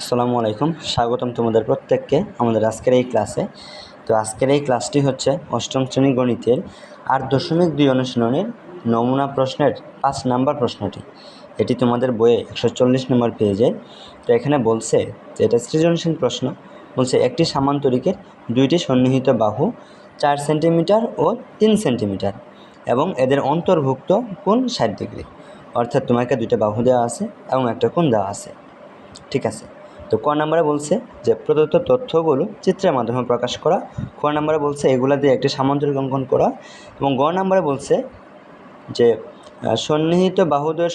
আসসালামু আলাইকুম, স্বাগতম তোমাদের প্রত্যেককে আমাদের আজকের এই ক্লাসে। তো আজকের এই ক্লাসটি হচ্ছে অষ্টম শ্রেণী গণিতের 8.2 অনুশীলনের নমুনা প্রশ্নের 5 নাম্বার প্রশ্নটি। এটি তোমাদের বইয়ে 140 নম্বর পেজে। তো এখানে বলছে যে এটা সৃজনশীল প্রশ্ন। বলছে একটি সামান্তরিকের দুইটি সন্নিহিত বাহু 4 সেন্টিমিটার ও 3 সেন্টিমিটার এবং এদের অন্তর্ভুক্ত কোণ 60 ডিগ্রি। অর্থাৎ তোমাকে দুইটা বাহু দেওয়া আছে এবং একটা কোণ দেওয়া আছে। ঠিক আছে। তো ক নাম্বারে বলছে যে প্রদত্ত তথ্যগুলো চিত্রের মাধ্যমে প্রকাশ করা। খ নাম্বারে বলছে এগুলা দিয়ে একটি সামান্তরিক অঙ্কন করা। এবং গ নাম্বারে বলছে যে সন্নিহিত বাহুদ্বয়ের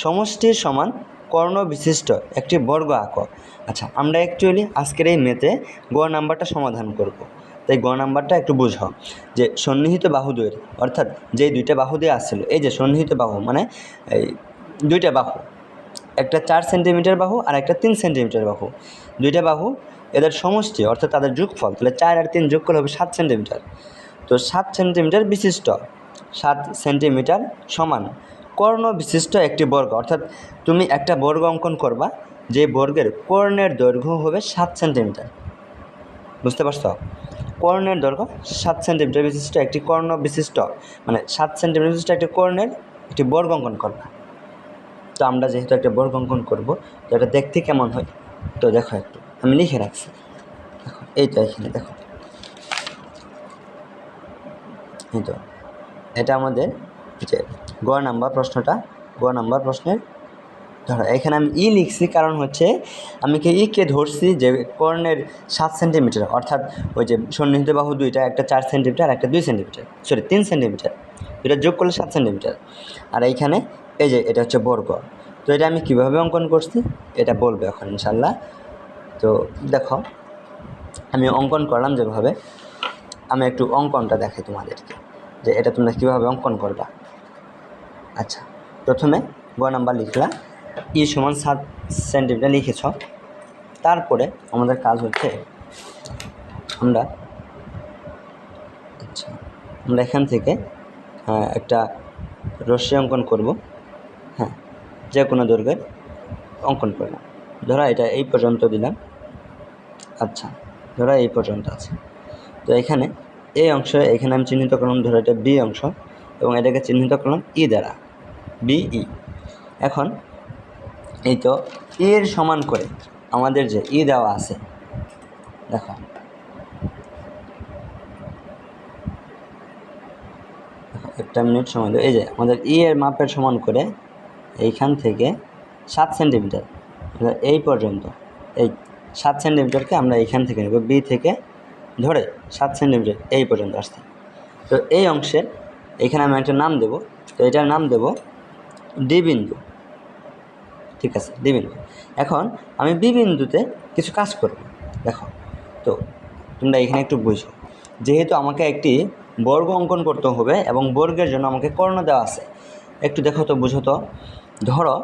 সমষ্টির সমান কর্ণ বিশিষ্ট একটি বর্গ আঁকো। আচ্ছা, আমরা অ্যাকচুয়ালি আজকের এই মেতে গ নাম্বারটা সমাধান করব। তাই গ নাম্বারটা একটু বুঝাও যে সন্নিহিত বাহুদ্বয়ের অর্থাৎ যে দুইটা বাহু দিয়ে আসছিল, এই যে সন্নিহিত বাহু মানে এই দুইটা বাহু, একটা 4 সেন্টিমিটার বাহু আর একটা 3 সেন্টিমিটার বাহু, দুইটা বাহু এদের সমষ্টি অর্থাৎ তাদের যোগফল, তাহলে 4 আর 3 যোগ করলে হবে 7 সেন্টিমিটার। তো 7 সেন্টিমিটার বিশিষ্ট 7 সেন্টিমিটার সমান কর্ণ বিশিষ্ট একটি বর্গ। অর্থাৎ তুমি একটা বর্গ অঙ্কন করবা, যে বর্গের কর্ণের দৈর্ঘ্য হবে 7 সেন্টিমিটার। বুঝতে পারছো? কর্ণের দৈর্ঘ্য 7 সেন্টিমিটার বিশিষ্ট একটি কর্ণ বিশিষ্ট মানে 7 সেন্টিমিটার বিশিষ্ট একটি কর্ণের একটি বর্গ অঙ্কন করবা। তো আমরা যেহেতু একটা বর্গ অঙ্কন করবো, তো এটা দেখতে কেমন হয় তো দেখো, একটু আমি লিখে রাখছি। দেখো এইটা এখানে দেখো, এই তো এটা আমাদের যে গ নাম্বার প্রশ্নটা। গ নাম্বার প্রশ্নের ধরো এখানে আমি লিখছি, কারণ হচ্ছে আমি কে ধরছি যে কর্ণের 7 সেন্টিমিটার, অর্থাৎ ওই যে সন্নিহিত বাহু দুইটা, একটা 4 সেন্টিমিটার একটা 2 সেন্টিমিটার, সরি 3 সেন্টিমিটার, এটা যোগ করলে 7 সেন্টিমিটার। আর এইখানে এই যে এটা হচ্ছে বর্গ। তো এটা আমি কিভাবে অঙ্কন করছি এটা বলবো এখন ইনশাল্লাহ। তো দেখো আমি অঙ্কন করলাম যেভাবে, আমি একটু অঙ্কনটা দেখাই তোমাদেরকে যে এটা তোমরা কীভাবে অঙ্কন করবা। আচ্ছা, প্রথমে গ নাম্বার লিখলা সমান 7 সেন্টিমিটার লিখেছ। তারপরে আমাদের কাজ হচ্ছে আমরা এখান থেকে একটা রশ্মি অঙ্কন করব। হ্যাঁ, যে কোনো দৈর্ঘ্যের অঙ্কন করলাম। ধরো এটা এই পর্যন্ত দিলাম। আচ্ছা, ধরো এই পর্যন্ত আছে। তো এখানে এই অংশ এখানে আমি চিহ্নিত করলাম, ধরো এটা বি অংশ, এবং এটাকে চিহ্নিত করলাম দ্বারা, বিই। এখন এই তো এর সমান করে আমাদের যে দেওয়া আছে, দেখো একটা মিনিট সময় দেবো। এই যে আমাদের এর মাপের সমান করে এইখান থেকে 7 সেন্টিমিটার এই পর্যন্ত, এই 7 সেন্টিমিটারকে আমরা এইখান থেকে নেব, বি থেকে ধরে 7 সেন্টিমিটার এই পর্যন্ত আসতে। তো এই অংশের এখানে আমি একটা নাম দেব। তো এটার নাম দেব ডি বিন্দু। ঠিক আছে, ডি বিন্দু। এখন আমি বি বিন্দুতে কিছু কাজ করব। দেখো, তো তোমরা এখানে একটু বুঝো, যেহেতু আমাকে একটি বর্গ অঙ্কন করতে হবে এবং বর্গের জন্য আমাকে কর্ণ দেওয়া আছে। একটু দেখো তো, বুঝো তো। ধরো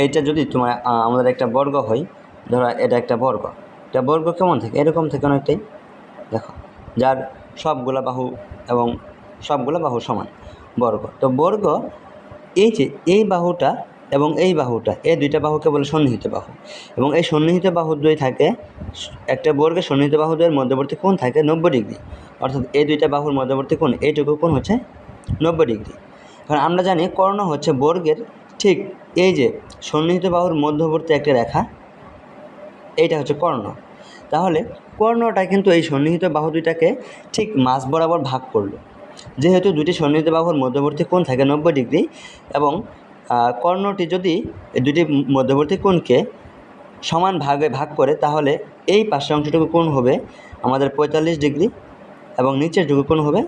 এইটা যদি তোমার আমাদের একটা বর্গ হয়, ধরো এটা একটা বর্গ। এটা বর্গ কেমন থাকে? এরকম থেকে অনেকটাই। দেখো, যার সবগুলা বাহু এবং সবগুলো বাহু সমান বর্গ। তো বর্গ এই যে এই বাহুটা এবং এই বাহুটা, এই দুইটা বাহুকে বলে সন্নিহিত বাহু। এবং এই সন্নিহিত বাহুদ্বয় থাকে, একটা বর্গের সন্নিহিত বাহুদ্বয়ের মধ্যবর্তী কোণ থাকে 90 ডিগ্রি। অর্থাৎ এই দুইটা বাহুর মধ্যবর্তী কোণ, এইটুকু কোণ হচ্ছে 90 ডিগ্রি। কারণ আমরা জানি কর্ণ হচ্ছে বর্গের ঠিক এই যে সন্নিহিত বাহুর মধ্যবর্তী একটা রেখা, এইটা হচ্ছে কর্ণ। তাহলে কর্ণটা কিন্তু এই সন্নিহিত বাহু দুইটাকে ঠিক মাঝ বরাবর ভাগ করলো। যেহেতু দুটি সন্নিহিত বাহুর মধ্যবর্তী কোণ থাকে 90 ডিগ্রি, এবং কর্ণটি যদি দুটি মধ্যবর্তী কোণকে সমান ভাগে ভাগ করে, তাহলে এই পাশের অংশটুকু কোণ হবে আমাদের 45 ডিগ্রি এবং নিচের টুকু কোণ হবে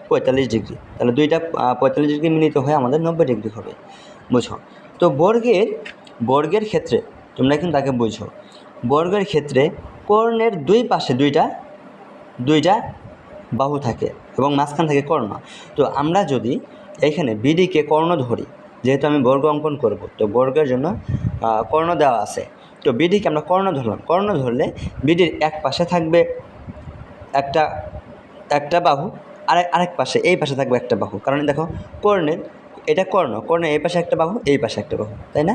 45 ডিগ্রি। তাহলে দুইটা 45 ডিগ্রি মিলিত হয়ে আমাদের 90 ডিগ্রি হবে। বুঝো তো? বর্গের ক্ষেত্রে তোমরা কিন্তু তাকে বুঝো, বর্গের ক্ষেত্রে কর্ণের দুই পাশে দুইটা বাহু থাকে এবং মাঝখান থেকে কর্ণ। তো আমরা যদি এইখানে বিডিকে কর্ণ ধরি, যেহেতু আমি বর্গ অঙ্কন করব, তো বর্গের জন্য কর্ণ দেওয়া আছে। তো বিডিকে আমরা কর্ণ ধরলাম। কর্ণ ধরলে বিডির এক পাশে থাকবে একটা বাহু, আরেক পাশে এই পাশে থাকবে একটা বাহু। কারণ দেখো, কর্ণের এটা কর্ণের এই পাশে একটা বাহু, এই পাশে একটা বাহু, তাই না?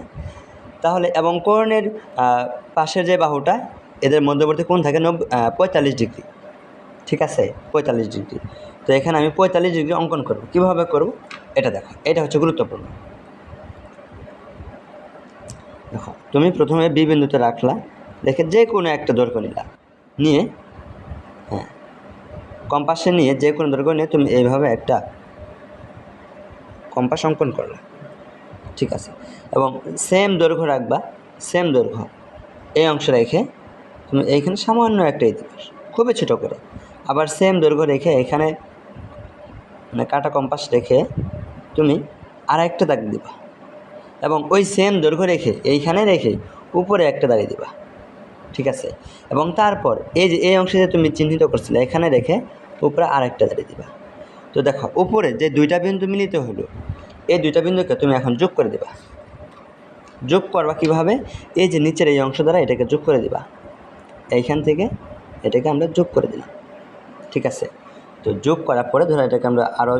তাহলে এবং কোণের পাশের যে বাহুটা এদের মধ্যবর্তী কোণ থাকে 45 ডিগ্রি, ঠিক আছে, 45 ডিগ্রি। তো এখানে আমি 45 ডিগ্রি অঙ্কন করব। কীভাবে করব এটা দেখো, এটা হচ্ছে গুরুত্বপূর্ণ। দেখো, তুমি প্রথমে বি বিন্দুতে রাখলা, দেখে যে কোনো একটা দৈর্ঘ্য নিলা, নিয়ে হ্যাঁ কম্পাসে নিয়ে যে কোনো দৈর্ঘ্য নিয়ে তুমি এইভাবে একটা কম্পাস অঙ্কন করলা, ঠিক আছে। এবং সেম দৈর্ঘ্য রাখবা, সেম দৈর্ঘ্য এই অংশ রেখে তুমি এইখানে সামান্য একটা দিবা, খুবই ছোটো করে। আবার সেম দৈর্ঘ্য রেখে এখানে মানে কাটা কম্পাস রেখে তুমি আরেকটা দাগ দিবা, এবং ওই সেম দৈর্ঘ্য রেখে এইখানে রেখে উপরে একটা দাঁড়িয়ে দিবা, ঠিক আছে। এবং তারপর এই যে এই অংশে যে তুমি চিহ্নিত করছিলে এখানে রেখে উপরে আরেকটা দাঁড়িয়ে দিবা। তো দেখো, উপরে যে দুইটা বিন্দু মিলিত হলো, এই দুইটা বিন্দুকে তুমি এখন যোগ করে দিবা। যোগ করবা কীভাবে? এই যে নিচের এই অংশ দ্বারা এটাকে যোগ করে দিবা, এইখান থেকে এটাকে আমরা যোগ করে দিলাম, ঠিক আছে। তো যোগ করার পরে ধরো এটাকে আমরা আরও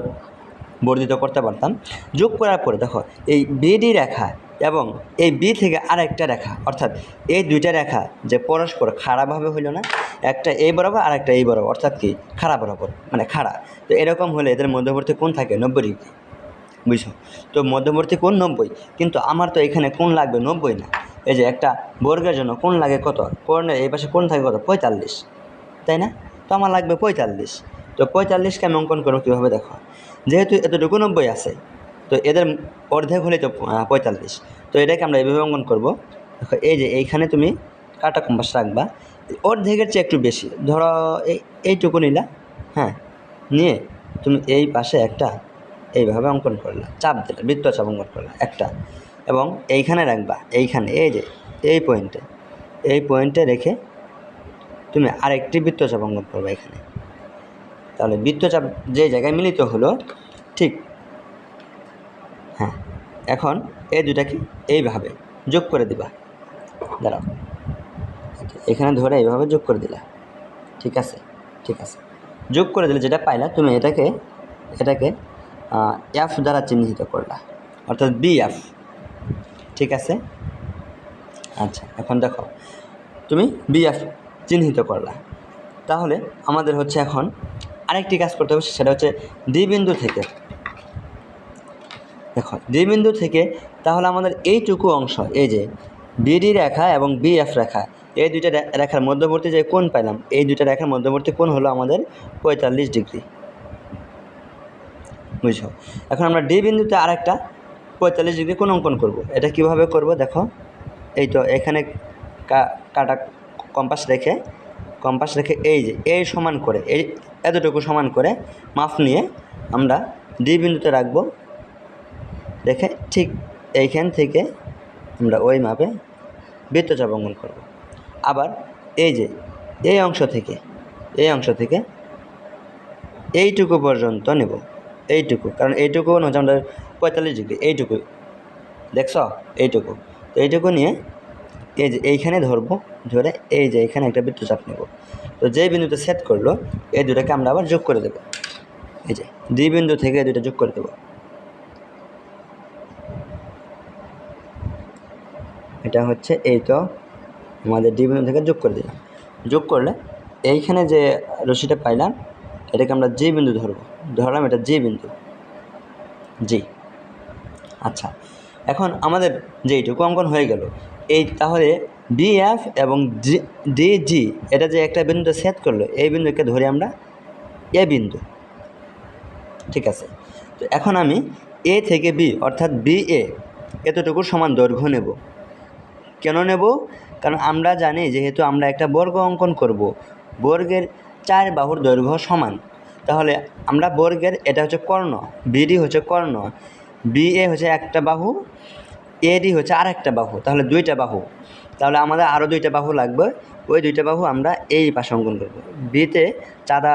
বর্ধিত করতে পারতাম। যোগ করার পরে দেখো, এই বিডি রেখা এবং এই বি থেকে আরেকটা রেখা, অর্থাৎ এই দুইটা রেখা যে পরস্পর খাড়াভাবে হইল না, একটা এই বরাবর আর একটা এই বরাবর, অর্থাৎ কি খাড়া বরাবর, মানে খাড়া। তো এরকম হলে এদের মধ্যবর্তী কোণ থাকে 90 ডিগ্রি, বুঝছো? তো মধ্যবর্তী কোণ 90, কিন্তু আমার তো এখানে কোণ লাগবে 90 না। এই যে একটা বর্গের জন্য কোণ লাগে কত? কোণের এই পাশে কোণ থাকে কত? 45, তাই না? তো আমার লাগবে 45। তো 45কে আমি অঙ্কন করবো কীভাবে? দেখো, যেহেতু এতটুকু 90 আছে, তো এদের অর্ধেক হলেই তো 45। তো এটাকে আমরা এইভাবে অঙ্কন করবো। দেখো, এই যে এইখানে তুমি কাটা কম্পাস রাখবা, অর্ধেকের চেয়ে একটু বেশি, ধরো এইটুকু নিলা, হ্যাঁ, নিয়ে তুমি এই পাশে একটা এইভাবে অঙ্কন করলা, চাপ দিলা, বৃত্তচাপ অঙ্কন করলা একটা, এবং এইখানে রাখবা, এইখানে এই যে এই পয়েন্টে রেখে তুমি আরেকটি বৃত্তচাপ অঙ্কন করবে এখানে। তাহলে বৃত্তচাপ যে জায়গায় মিলিত হলো, ঠিক, হ্যাঁ, এখন এই দুটাকে এইভাবে যোগ করে দিবা। দাঁড়াও, এখানে ধরে এইভাবে যোগ করে দিলা, ঠিক আছে, ঠিক আছে। যোগ করে দিলে যেটা পাইলা তুমি এটাকে এফ দ্বারা চিহ্নিত করলা, অর্থাৎ বি এফ, ঠিক আছে। আচ্ছা, এখন দেখো, তুমি বি এফ চিহ্নিত করলা। তাহলে আমাদের হচ্ছে এখন আরেকটি কাজ করতে হবে, সেটা হচ্ছে ডি বিন্দু থেকে। দেখো, ডি বিন্দু থেকে তাহলে আমাদের এইটুকু অংশ, এই যে বিডি রেখা এবং বিএফ রেখা, এই দুইটা রেখার মধ্যবর্তী যে কোণ পাইলাম, এই দুইটা রেখার মধ্যবর্তী কোণ হলো আমাদের 45 ডিগ্রি, বুঝছো? এখন আমরা ডি বিন্দুতে আরেকটা 45 ডিগ্রি কোণ অঙ্কন করব। এটা কিভাবে করব? দেখো, এই তো এখানে কাটা কম্পাস রেখে এই যে এই সমান করে, এই এতটুকু সমান করে মাপ নিয়ে আমরা ডি বিন্দুতে রাখবো, রেখে ঠিক এইখান থেকে আমরা ওই মাপে বৃত্তচাপ অঙ্কন করব। আবার এই যে এই অংশ থেকে এইটুকু পর্যন্ত নেব, এইটুকু, কারণ এইটুকু হচ্ছে আমাদের 45 ডিগ্রি, এইটুকু দেখছ, এইটুকু। তো এইটুকু নিয়ে এই যে এইখানে ধরবো, ধরে এই যে এখানে একটা বৃত্তচাপ নেব। তো যেই বিন্দুতে সেট করলো, এই দুটাকে আমরা আবার যোগ করে দেব। এই যে ডি বিন্দু থেকে এই দুটো যোগ করে দেব। এটা হচ্ছে, এই তো আমাদের ডি বিন্দু থেকে যোগ করে দিলাম। যোগ করলে এইখানে যে রশিটা পাইলাম, এটাকে আমরা জি বিন্দু ধরলাম, এটা জি বিন্দু, জি। আচ্ছা, এখন আমাদের যেইটুকু অঙ্কন হয়ে গেল, এই তাহলে বিএফ এবং ডিজি এটা যে একটা বিন্দুতে সেট করলো, এই বিন্দুকে ধরে আমরা এ বিন্দু, ঠিক আছে। তো এখন আমি এ থেকে বি, অর্থাৎ বি এ এতটুকু সমান দৈর্ঘ্য নেব। কেন নেব? কারণ আমরা জানি যেহেতু আমরা একটা বর্গ অঙ্কন করব, বর্গের 4 বাহুর দৈর্ঘ্য সমান। তাহলে আমরা বর্গের, এটা হচ্ছে কর্ণ, বিডি হচ্ছে কর্ণ, বিএ হচ্ছে একটা বাহু, এডি হচ্ছে আরেকটা বাহু, তাহলে 2টা বাহু। তাহলে আমাদের আরও 2টা বাহু লাগবে, ওই 2টা বাহু আমরা এই পাশে অঙ্কন করব। বিতে চাঁদা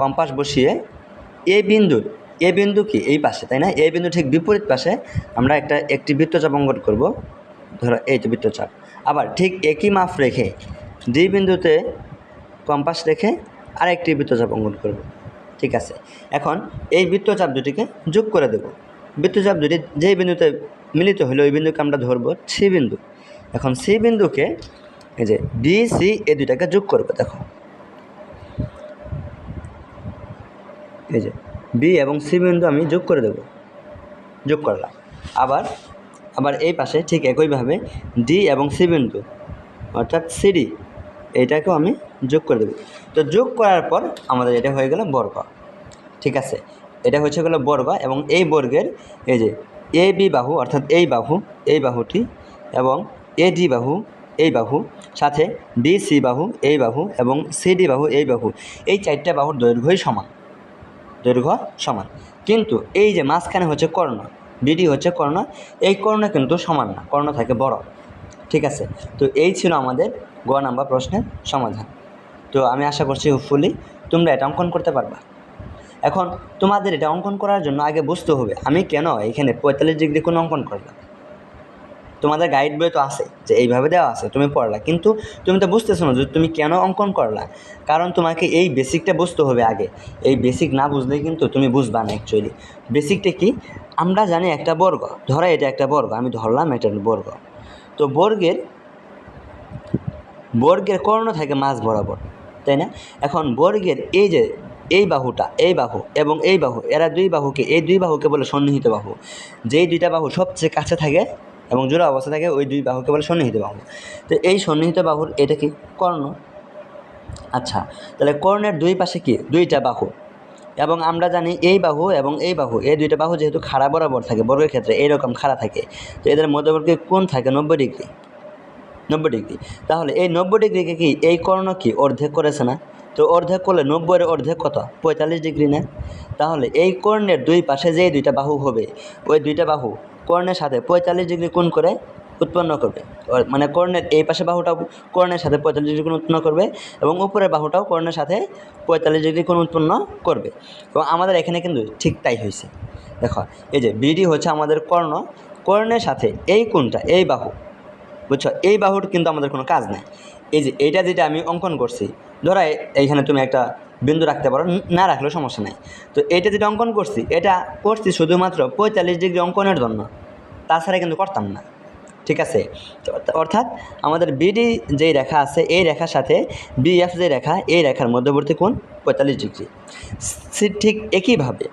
কম্পাস বসিয়ে এ বিন্দু কি এই পাশে, তাই না? এ বিন্দু ঠিক বিপরীত পাশে আমরা একটি বৃত্তচাপ অঙ্কন করব, ধরো এই তো বৃত্তচাপ। আবার ঠিক একই মাপ রেখে ডি বিন্দুতে কম্পাস রেখে আরেকটি বৃত্তচাপ অঙ্কন করব, ঠিক আছে। এখন এই বৃত্তচাপ দুটিকে যোগ করে দেব। বৃত্তচাপ দুটি যেই বিন্দুতে মিলিত হলে ওই বিন্দুকে আমরা ধরবো সি বিন্দু। এখন সি বিন্দুকে এই যে বি সি এই দুইটাকে যোগ করবো। দেখো এই যে বি এবং সি বিন্দু আমি যোগ করে দেব, যোগ করলাম। আবার এই পাশে ঠিক একইভাবে ডি এবং সি বিন্দু অর্থাৎ সিডি এইটাকেও আমি যোগ করে দেবো। তো যোগ করার পর আমাদের এটা হয়ে গেল বর্গ। ঠিক আছে, এটা হচ্ছে গেল বর্গ এবং এই বর্গের এই যে এ বি বাহু অর্থাৎ এই বাহুটি এবং এ ডি বাহু এই বাহু সাথে বি সি বাহু এই বাহু এবং সিডি বাহু এই বাহু, এই চারটা বাহুর দৈর্ঘ্যই সমান, দৈর্ঘ্য সমান। কিন্তু এই যে মাঝখানে হচ্ছে কর্ণ, বিডি হচ্ছে কর্ণ, এই কর্ণ কিন্তু সমান না, কর্ণ থাকে বড়। ঠিক আছে, তো এই ছিল আমাদের গ নাম্বার প্রশ্নের সমাধান। তো আমি আশা করছি হোপফুলি তোমরা এটা অঙ্কন করতে পারবা। এখন তোমাদের এটা অঙ্কন করার জন্য আগে বুঝতে হবে আমি কেন এখানে 45 ডিগ্রি কোণ অঙ্কন করলাম। তোমাদের গাইড বই তো আছে যে এইভাবে দেওয়া আছে, তুমি পড়লা, কিন্তু তুমি তো বুঝতেছো না যে তুমি কেন অঙ্কন করলা। কারণ তোমাকে এই বেসিকটা বুঝতে হবে আগে। এই বেসিক না বুঝলে কিন্তু তুমি বুঝবা না অ্যাকচুয়ালি। বেসিকটা কি, আমরা জানি একটা বর্গ, ধরো এটা একটা বর্গ, আমি ধরলাম এটা বর্গ। তো বর্গের কর্ণ থাকে মাঝ বরাবর, তাই না? এখন বর্গের এই যে এই বাহুটা, এই বাহু এবং এই বাহু, এরা এই দুই বাহুকে বলে সন্নিহিত বাহু। যেই দুইটা বাহু সবচেয়ে কাছে থাকে এবং জোড়া অবস্থা থাকে ওই দুই বাহুকে বলে সন্নিহিত বাহু। তো এই সন্নিহিত বাহুর এটা কি কর্ণ। আচ্ছা, তাহলে কর্ণের দুই পাশে কি দুইটা বাহু, এবং আমরা জানি এই বাহু এবং এই বাহু, এই দুইটা বাহু যেহেতু খাড়া বরাবর থাকে বর্গের ক্ষেত্রে এইরকম খাড়া থাকে, তো এদের মধ্যবর্তী কোণ থাকে 90 ডিগ্রি। তাহলে এই 90 ডিগ্রিকে কি এই কর্ণ কি অর্ধেক করেছে না? তো অর্ধেক করলে 90-এর অর্ধেক কত? 45 ডিগ্রি না? তাহলে এই কর্ণের দুই পাশে যে দুইটা বাহু হবে ওই দুইটা বাহু কর্ণের সাথে 45 ডিগ্রি কোণ করে উৎপন্ন করবে। মানে কর্ণের এই পাশে বাহুটাও কর্ণের সাথে 45 ডিগ্রি কোণ উৎপন্ন করবে এবং উপরের বাহুটাও কর্ণের সাথে 45 ডিগ্রি কোণ উৎপন্ন করবে। এবং আমাদের এখানে কিন্তু ঠিক তাই হয়েছে। দেখো এই যে বিডি হচ্ছে আমাদের কর্ণের সাথে এই কোণটা, এই বাহু, বুঝছো, এই বাহুর কিন্তু আমাদের কোনো কাজ নেই। এই যে এইটা যেটা আমি অঙ্কন করছি, ধরো এইখানে তুমি একটা বিন্দু রাখতে পারো, না রাখলেও সমস্যা নেই। তো এইটা যেটা অঙ্কন করছি এটা করছি শুধুমাত্র 45 ডিগ্রি অঙ্কনের জন্য, তাছাড়া কিন্তু করতাম না। ঠিক আছে, অর্থাৎ আমাদের বিডি যেই রেখা আছে এই রেখার সাথে বিএফ যে রেখা, এই রেখার মধ্যবর্তী কোণ 45 ডিগ্রি। ঠিক একইভাবে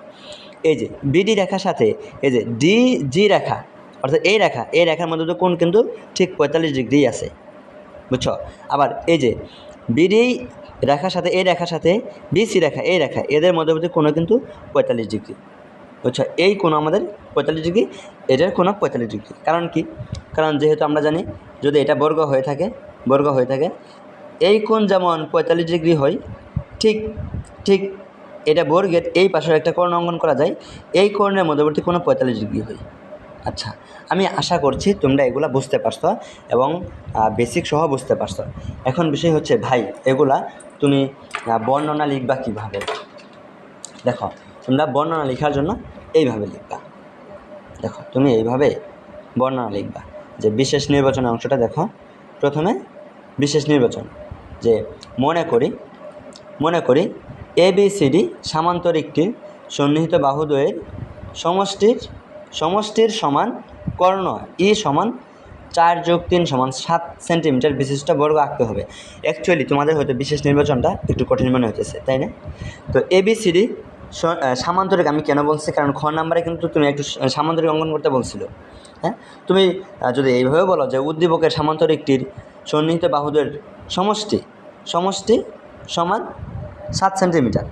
এই যে বিডি রেখার সাথে এই যে ডিজি রেখা অর্থাৎ এই রেখার মধ্যে তো কোণ কিন্তু ঠিক 45 ডিগ্রি আছে, বুঝছো। আবার এই যে বিডি রেখার সাথে এই রেখার সাথে বিসি রেখা, এই রেখা, এদের মধ্যবর্তী কোণ কিন্তু 45 ডিগ্রি, বুঝছো। এই কোণ আমাদের 45 ডিগ্রি, এটার কোণ 45 ডিগ্রি। কারণ কি? কারণ যেহেতু আমরা জানি যদি এটা বর্গ হয়ে থাকে এই কোণ যেমন 45 ডিগ্রি হয়, ঠিক এটা বর্গের এই পাশের একটা কর্ণ অঙ্কন করা যায়, এই কর্ণের মধ্যবর্তী কোণ 45 ডিগ্রি হয়। আচ্ছা, আমি আশা করছি তোমরা এগুলা বুঝতে পারছো এবং বেসিক সহ বুঝতে পারছো। এখন বিষয় হচ্ছে ভাই এগুলা তুমি বর্ণনা লিখবা কীভাবে? দেখো তোমরা বর্ণনা লেখার জন্য এইভাবে লিখবা। দেখো তুমি এইভাবে বর্ণনা লিখবা যে বিশেষ নির্বাচনের অংশটা দেখো। প্রথমে বিশেষ নির্বাচন, যে মনে করি ABCD সামান্তরিকটির সন্নিহিত বাহুদ্বয়ের সমষ্টির সমান কর্ণ ই সমান 4+3 = 7 সেন্টিমিটার বিশিষ্ট বর্গ আঁকতে হবে। অ্যাকচুয়ালি তোমাদের হয়তো বিশেষ নির্বাচনটা একটু কঠিন মনে হতেছে, তাই না? তো ABCD সামান্তরিক আমি কেন বলছি, কারণ খ নাম্বারে কিন্তু তুমি একটু সামান্তরিক অঙ্কন করতে বলছিল। হ্যাঁ, তুমি যদি এইভাবে বলো যে উদ্দীপকের সামান্তরিকটির সন্নিহিত বাহুদের সমষ্টি সমান 7 সেন্টিমিটার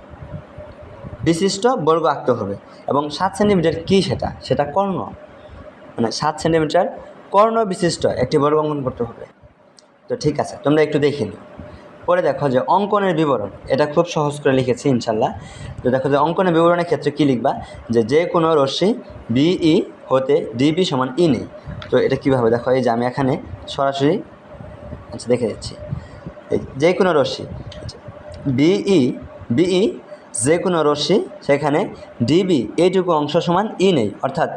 বিশিষ্ট বর্গ আঁকতে হবে, এবং 7 সেন্টিমিটার কী সেটা কর্ণ, মানে 7 সেন্টিমিটার কর্ণ বিশিষ্ট একটি বর্গ অঙ্কন করতে হবে। তো ঠিক আছে, তোমরা একটু দেখে নিও। পরে দেখো যে অঙ্কনের বিবরণ, এটা খুব সহজ করে লিখেছি ইনশাল্লাহ। তো দেখো যে অঙ্কনের বিবরণের ক্ষেত্রে কী লিখবা, যে কোনো রশ্মি বিই হতে ডিবি সমান ই নেই। তো এটা কীভাবে দেখো, এই যে আমি এখানে সরাসরি দেখে দিচ্ছি। যে কোনো রশ্মি বিই যে কোনো রশ্মি, সেখানে ডিবি এইটুকু অংশ সমান ই নেই, অর্থাৎ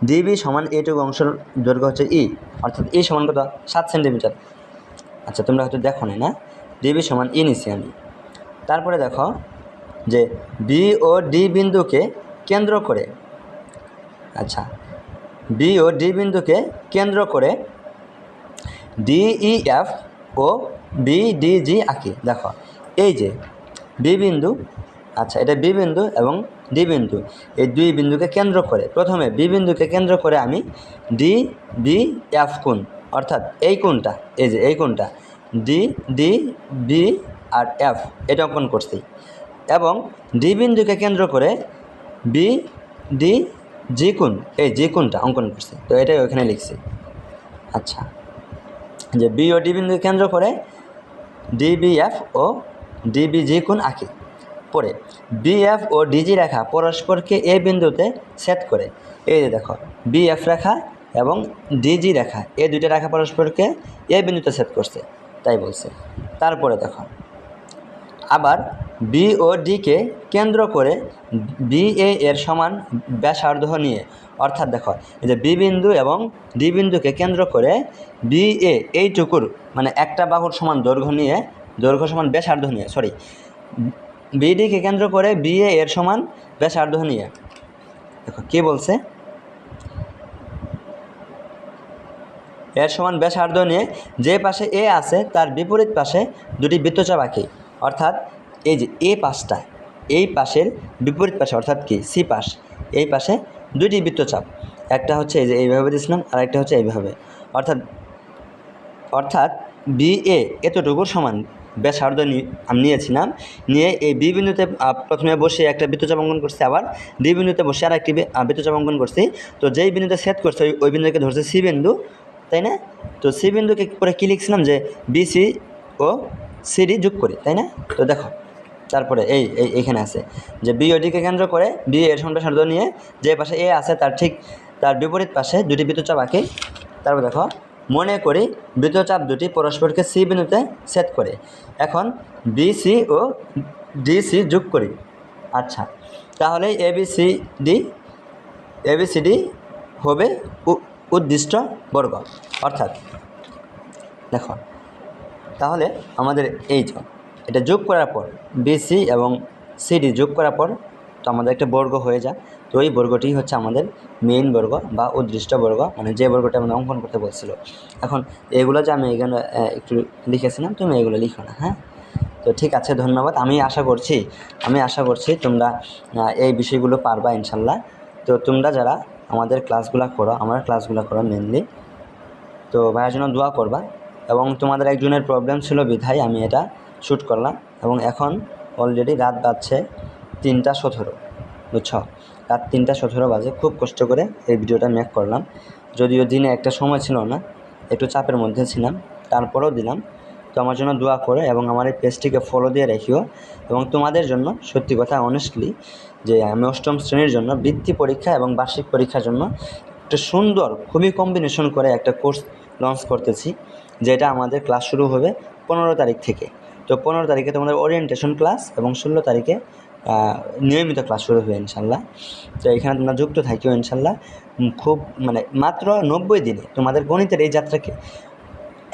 ডিবি সমান এইটুকু অংশের দৈর্ঘ্য হচ্ছে ই, অর্থাৎ ই সমান কত? 7 সেন্টিমিটার। আচ্ছা, তোমরা হয়তো দেখো না, ডিবি সমান ই নিছি আমি। তারপরে দেখো যে বি ও ডি বিন্দুকে কেন্দ্র করে, আচ্ছা বি ও ডি বিন্দুকে কেন্দ্র করে DEF ও BDG আঁকি। দেখো এই যে বি বিন্দু, আচ্ছা এটা বি বিন্দু এবং ডি বিন্দু, এই দুই বিন্দুকে কেন্দ্র করে প্রথমে বি বিন্দুকে কেন্দ্র করে আমি DBF কোণ, অর্থাৎ এই কোণটা, এই যে এই কোণটা DB আর F এটা অঙ্কন করছি, এবং ডি বিন্দুকে কেন্দ্র করে BDG কোণ, এই জি কোণটা অঙ্কন করছি। তো এটাই ওইখানে লিখছি। আচ্ছা, যে বি ও ডি বিন্দুকে কেন্দ্র করে DBF ও DBG কোণ আঁকি। পরে BF ও DG রেখা পরস্পরকে এ বিন্দুতে সেট করে, এই যে দেখো BF রেখা এবং DG রেখা এই দুইটা রেখা পরস্পরকে এ বিন্দুতে সেট করছে, তাই বলছে। তারপরে দেখো আবার বি ও ডিকে কেন্দ্র করে BA এর সমান ব্যাসার্ধ নিয়ে, অর্থাৎ দেখো এই যে বি বিন্দু এবং ডি বিন্দুকে কেন্দ্র করে BA এইটুকুর মানে একটা বাহুর সমান দৈর্ঘ্য নিয়ে, দৈর্ঘ্য সমান ব্যাসার্ধ নিয়ে, সরি BDকে কেন্দ্র করে BA এর সমান ব্যাসার্ধ নিয়ে, দেখো কী বলছে, এর সমান ব্যাসার্ধ নিয়ে যে পাশে এ আছে তার বিপরীত পাশে দুটি বৃত্তচাপ আঁকি। অর্থাৎ এই যে এ পাশটা, এই পাশের বিপরীত পাশে অর্থাৎ কি সি পাশ, এই পাশে দুইটি বৃত্তচাপ, একটা হচ্ছে এই যে এইভাবে দিয়েছিলাম আর একটা হচ্ছে এইভাবে, অর্থাৎ BA এতটুকুর সমান ব্যাসার্ধ আমি নিয়েছিলাম, নিয়ে এই বি বিন্দুতে প্রথমে বসে একটা বৃত্তচাপ অঙ্কন করছি, আবার ডি বিন্দুতে বসে আর একটি বৃত্তচাপ অঙ্কন করছি। তো যেই বিন্দুতে সেট করছে ওই বিন্দুকে ধরছে সি বিন্দু, তাই না? তো সি বিন্দুকে পরে কী লিখছিলাম যে BC ও CD যোগ করি, তাই না? তো দেখো তারপরে এইখানে আছে যে বি ও ডিকে কেন্দ্র করে BA এর সমান ব্যাসার্ধ নিয়ে যে পাশে এ আছে তার ঠিক তার বিপরীত পাশে দুটি বৃত্তচাপ আঁকি। তারপর দেখো মনে করি বৃত্তচাপ দুটি পরস্পরকে সি বিন্দুতে সেট করে, এখন BC ও DC যোগ করি। আচ্ছা, তাহলে ABCD হবে উদ্দিষ্ট বর্গ, অর্থাৎ দেখো তাহলে আমাদের এই যে এটা যোগ করার পর BC এবং CD যোগ করার পর তো আমাদের একটা বর্গ হয়ে যায়। তো এই বর্গটি হচ্ছে আমাদের মেইন বর্গ বা উদ্দিষ্ট বর্গ, মানে যে বর্গটা আমাদের অঙ্কন করতে বলছিল। এখন এগুলো যে আমি এখানে একটু লিখেছিলাম, তুমি এগুলো লিখো না, হ্যাঁ? তো ঠিক আছে, ধন্যবাদ। আমি আশা করছি তোমরা এই বিষয়গুলো পারবা ইনশাল্লাহ। তো তোমরা যারা আমাদের ক্লাসগুলো করো মেনলি, তো ভাইয়ের জন্য দোয়া করবা। এবং তোমাদের একজনের প্রবলেম ছিল বিধায় আমি এটা শ্যুট করলাম, এবং এখন অলরেডি রাত বাজছে 3:17, বুঝছ? রাত 3:17 বাজে। খুব কষ্ট করে এই ভিডিওটা মেক করলাম, যদিও দিনে একটা সময় ছিল না, একটু চাপের মধ্যে ছিলাম, তারপরেও দিলাম। তো আমার জন্য দোয়া করে এবং আমার এই পেজটিকে ফলো দিয়ে রেখিও। এবং তোমাদের জন্য সত্যি কথা অনেস্টলি যে আমি 8ম শ্রেণীর জন্য বৃত্তি পরীক্ষা এবং বার্ষিক পরীক্ষার জন্য একটা সুন্দর খুবই কম্বিনেশন করে একটা কোর্স লঞ্চ করতেছি, যেটা আমাদের ক্লাস শুরু হবে 15 তারিখ থেকে। তো 15 তারিখে তোমাদের ওরিয়েন্টেশন ক্লাস এবং 16 তারিখে নিয়মিত ক্লাস শুরু হবে ইনশাল্লাহ। তো এখানে তোমরা যুক্ত থাকিও ইনশাল্লাহ। খুব মানে মাত্র 90 দিনে তোমাদের গণিতের এই যাত্রাকে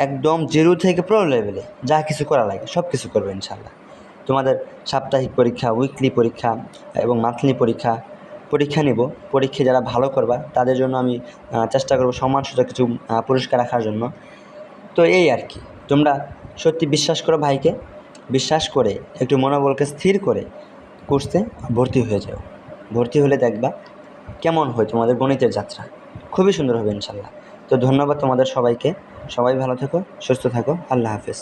একদম জিরো থেকে প্রো লেভেলে যা কিছু করা লাগে সব কিছু করবে ইনশাল্লাহ। তোমাদের সাপ্তাহিক পরীক্ষা, উইকলি পরীক্ষা এবং মান্থলি পরীক্ষা নিব। পরীক্ষায় যারা ভালো করবা তাদের জন্য আমি চেষ্টা করব সম্মানসূচক কিছু পুরস্কার রাখার জন্য। তো এই আর কি, তোমরা সত্যি বিশ্বাস করো ভাইকে, বিশ্বাস করে একটু মনোবলকে স্থির করে কোর্সে ভর্তি হয়ে যাও। ভর্তি হলে দেখবা কেমন হয় তোমাদের গণিতের যাত্রা, খুবই সুন্দর হবে ইনশাল্লাহ। তো ধন্যবাদ তোমাদের সবাইকে। সবাই ভালো থেকো, সুস্থ থাকো। আল্লাহ হাফেজ।